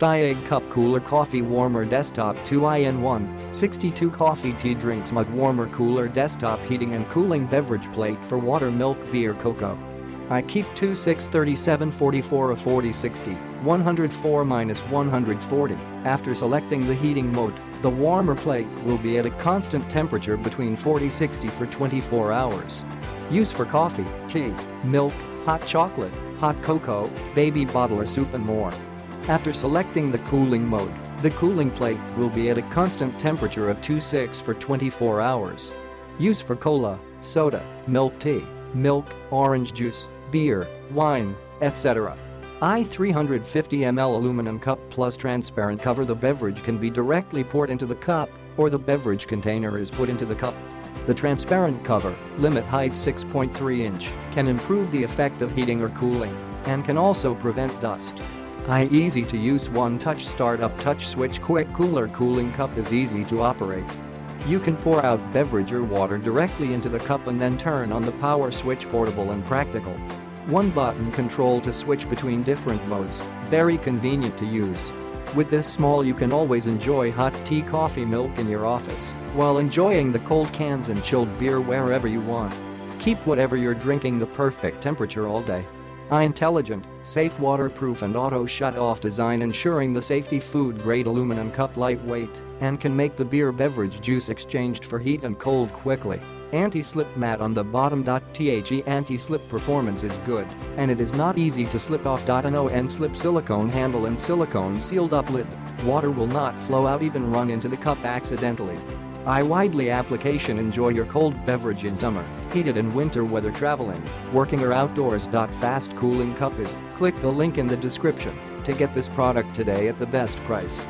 HSTYAIG Cup Cooler Coffee Warmer Desktop 2-in-1, 62 coffee tea drinks mug warmer cooler desktop heating and cooling beverage plate for water, milk, beer, cocoa. I keep 2 6 37 44 of 40 60, 104-140. After selecting the heating mode, the warmer plate will be at a constant temperature between 40-60 for 24 hours. Use for coffee, tea, milk, hot chocolate, hot cocoa, baby bottle or soup and more. After selecting the cooling mode, the cooling plate will be at a constant temperature of 26 for 24 hours. Use for cola, soda, milk tea, milk, orange juice, beer, wine, etc. 350 ml aluminum cup plus transparent cover. The beverage can be directly poured into the cup, or the beverage container is put into the cup. The transparent cover, limit height 6.3 inch, can improve the effect of heating or cooling and can also prevent dust. Easy to use one-touch startup touch switch. Quick cooler cooling cup is easy to operate. You can pour out beverage or water directly into the cup and then turn on the power switch. Portable and practical. One button control to switch between different modes, very convenient to use. With this small you can always enjoy hot tea, coffee, milk in your office while enjoying the cold cans and chilled beer wherever you want. Keep whatever you're drinking the perfect temperature all day. Intelligent, safe, waterproof and auto shut-off design ensuring the safety. Food-grade aluminum cup, lightweight and can make the beer beverage juice exchanged for heat and cold quickly. Anti-slip mat on the bottom. The anti-slip performance is good and it is not easy to slip off. No slip silicone handle and silicone sealed up lid. Water will not flow out, even run into the cup accidentally. Widely application. Enjoy your cold beverage in summer, heated in winter weather, traveling, working or outdoors. Fast cooling cup is. Click the link in the description to get this product today at the best price.